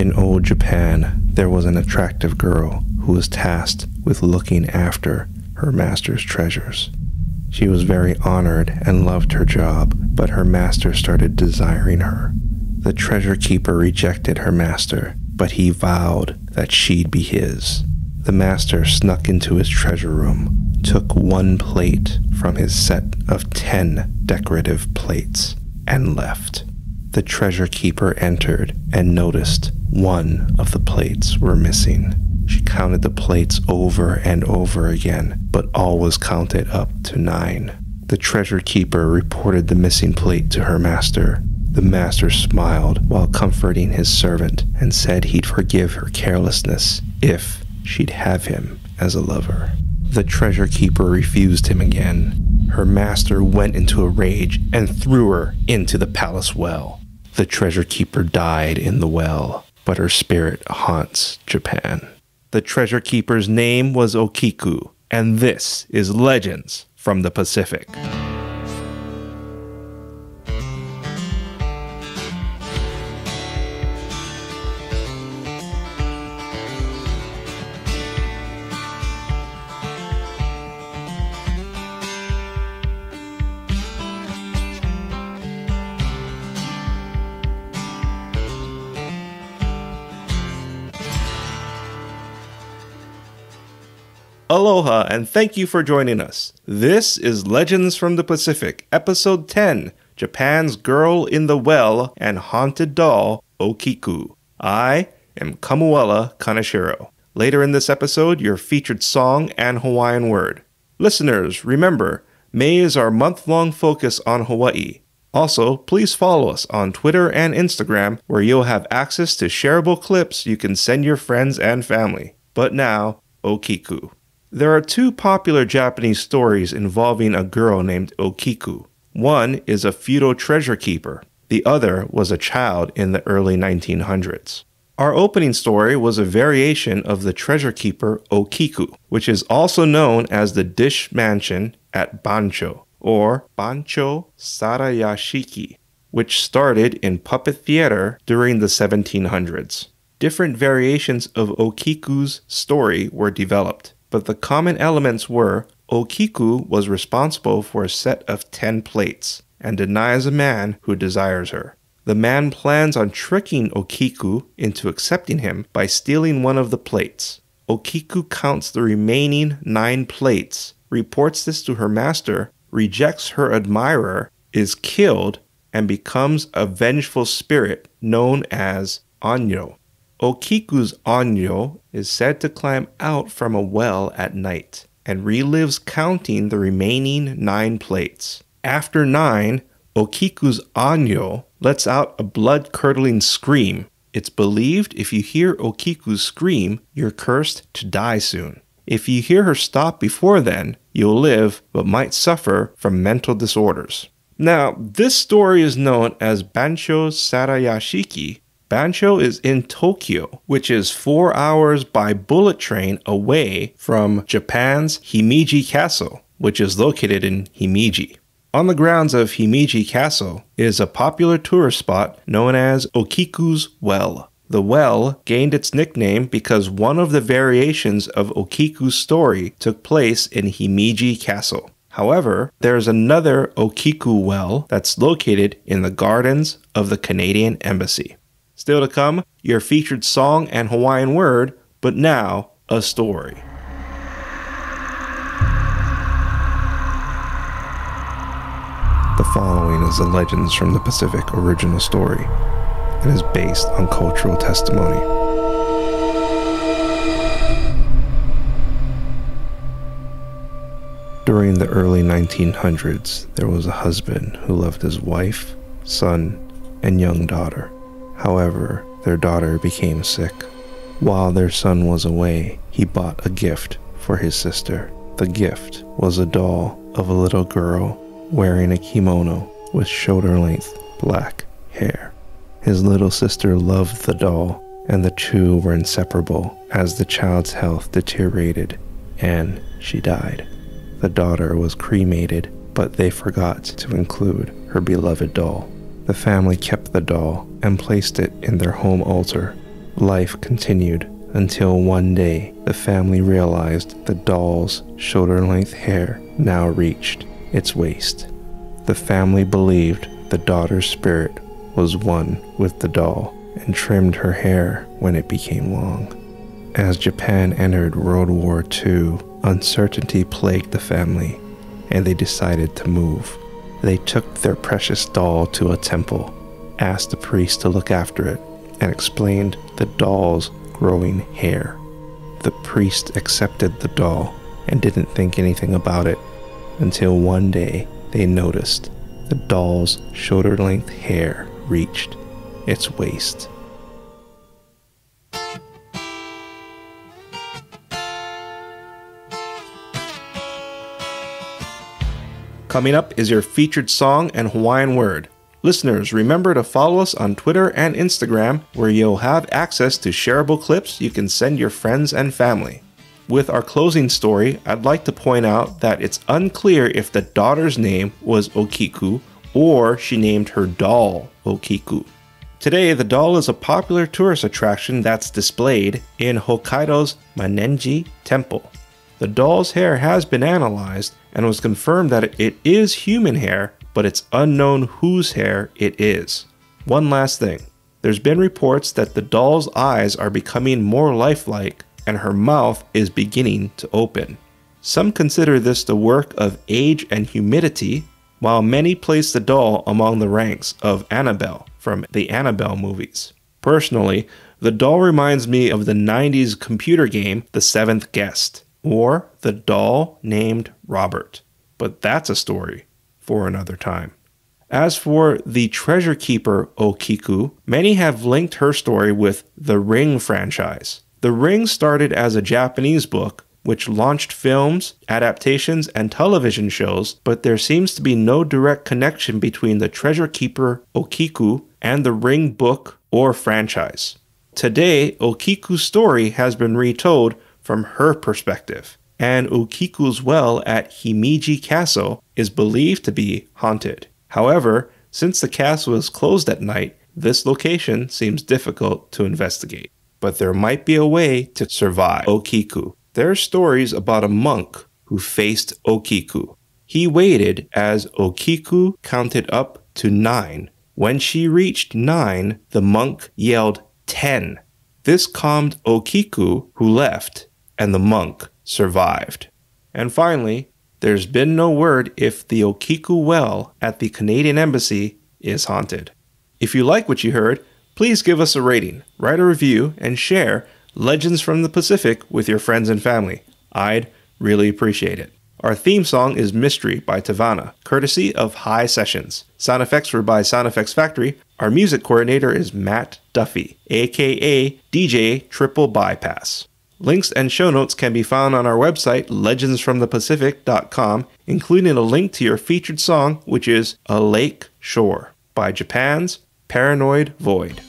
In old Japan, there was an attractive girl who was tasked with looking after her master's treasures. She was very honored and loved her job, but her master started desiring her. The treasure keeper rejected her master, but he vowed that she'd be his. The master snuck into his treasure room, took one plate from his set of 10 decorative plates, and left. The treasure keeper entered and noticed one of the plates were missing. She counted the plates over and over again, but all was counted up to 9. The treasure keeper reported the missing plate to her master. The master smiled while comforting his servant and said he'd forgive her carelessness if she'd have him as a lover. The treasure keeper refused him again. Her master went into a rage and threw her into the palace well. The treasure keeper died in the well, but her spirit haunts Japan. The treasure keeper's name was Okiku, and this is Legends from the Pacific. Aloha, and thank you for joining us. This is Legends from the Pacific, Episode 10, Japan's Girl in the Well and Haunted Doll, Okiku. I am Kamuela Kaneshiro. Later in this episode, your featured song and Hawaiian word. Listeners, remember, May is our month-long focus on Hawaii. Also, please follow us on Twitter and Instagram, where you'll have access to shareable clips you can send your friends and family. But now, Okiku. There are 2 popular Japanese stories involving a girl named Okiku. One is a feudal treasure keeper. The other was a child in the early 1900s. Our opening story was a variation of the treasure keeper Okiku, which is also known as the Dish Mansion at Bancho, or Bancho Sarayashiki, which started in puppet theater during the 1700s. Different variations of Okiku's story were developed, but the common elements were Okiku was responsible for a set of 10 plates and denies a man who desires her. The man plans on tricking Okiku into accepting him by stealing one of the plates. Okiku counts the remaining 9 plates, reports this to her master, rejects her admirer, is killed, and becomes a vengeful spirit known as Onyo. Okiku's Onyo is said to climb out from a well at night and relives counting the remaining 9 plates. After 9, Okiku's Onyo lets out a blood-curdling scream. It's believed if you hear Okiku scream, you're cursed to die soon. If you hear her stop before then, you'll live but might suffer from mental disorders. Now, this story is known as Bancho Sarayashiki. Bancho is in Tokyo, which is 4 hours by bullet train away from Japan's Himeji Castle, which is located in Himeji. On the grounds of Himeji Castle is a popular tourist spot known as Okiku's Well. The well gained its nickname because one of the variations of Okiku's story took place in Himeji Castle. However, there is another Okiku well that's located in the gardens of the Canadian Embassy. Still to come, your featured song and Hawaiian word, but now, a story. The following is a Legends from the Pacific original story. It is based on cultural testimony. During the early 1900s, there was a husband who loved his wife, son, and young daughter. However, their daughter became sick. While their son was away, he bought a gift for his sister. The gift was a doll of a little girl wearing a kimono with shoulder-length black hair. His little sister loved the doll, and the two were inseparable as the child's health deteriorated and she died. The daughter was cremated, but they forgot to include her beloved doll. The family kept the doll and placed it in their home altar. Life continued until one day the family realized the doll's shoulder-length hair now reached its waist. The family believed the daughter's spirit was one with the doll and trimmed her hair when it became long. As Japan entered World War II, uncertainty plagued the family, and they decided to move. They took their precious doll to a temple, asked the priest to look after it, and explained the doll's growing hair. The priest accepted the doll and didn't think anything about it until one day they noticed the doll's shoulder-length hair reached its waist. Coming up is your featured song and Hawaiian word. Listeners, remember to follow us on Twitter and Instagram, where you'll have access to shareable clips you can send your friends and family. With our closing story, I'd like to point out that it's unclear if the daughter's name was Okiku or she named her doll Okiku. Today, the doll is a popular tourist attraction that's displayed in Hokkaido's Manenji Temple. The doll's hair has been analyzed and was confirmed that it is human hair, but it's unknown whose hair it is. One last thing. There's been reports that the doll's eyes are becoming more lifelike and her mouth is beginning to open. Some consider this the work of age and humidity, while many place the doll among the ranks of Annabelle from the Annabelle movies. Personally, the doll reminds me of the 90s computer game The Seventh Guest, or the doll named Robert. But that's a story for another time. As for the treasure keeper Okiku, many have linked her story with the Ring franchise. The Ring started as a Japanese book, which launched films, adaptations, and television shows, but there seems to be no direct connection between the treasure keeper Okiku and the Ring book or franchise. Today, Okiku's story has been retold from her perspective, and Okiku's well at Himeji Castle is believed to be haunted. However, since the castle is closed at night, this location seems difficult to investigate. But there might be a way to survive Okiku. There are stories about a monk who faced Okiku. He waited as Okiku counted up to 9. When she reached 9, the monk yelled 10. This calmed Okiku, who left, and the monk survived. And finally, there's been no word if the Okiku well at the Canadian Embassy is haunted. If you like what you heard, please give us a rating, write a review, and share Legends from the Pacific with your friends and family. I'd really appreciate it. Our theme song is Mystery by Tavana, courtesy of High Sessions. Sound effects were by Sound Effects Factory. Our music coordinator is Matt Duffy, aka DJ TripleBypass. Links and show notes can be found on our website, legendsfromthepacific.com, including a link to your featured song, which is A Lake Shore by Japan's Paranoid Void.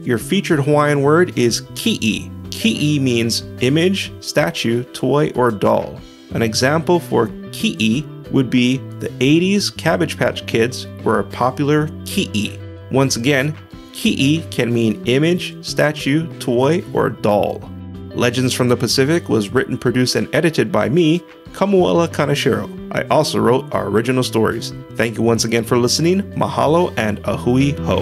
Your featured Hawaiian word is ki'i. Ki'i means image, statue, toy, or doll. An example for ki'i would be the 80s Cabbage Patch Kids were a popular ki'i. Once again, ki'i can mean image, statue, toy, or doll. Legends from the Pacific was written, produced, and edited by me, Kamuela Kaneshiro. I also wrote our original stories. Thank you once again for listening. Mahalo and ahui ho.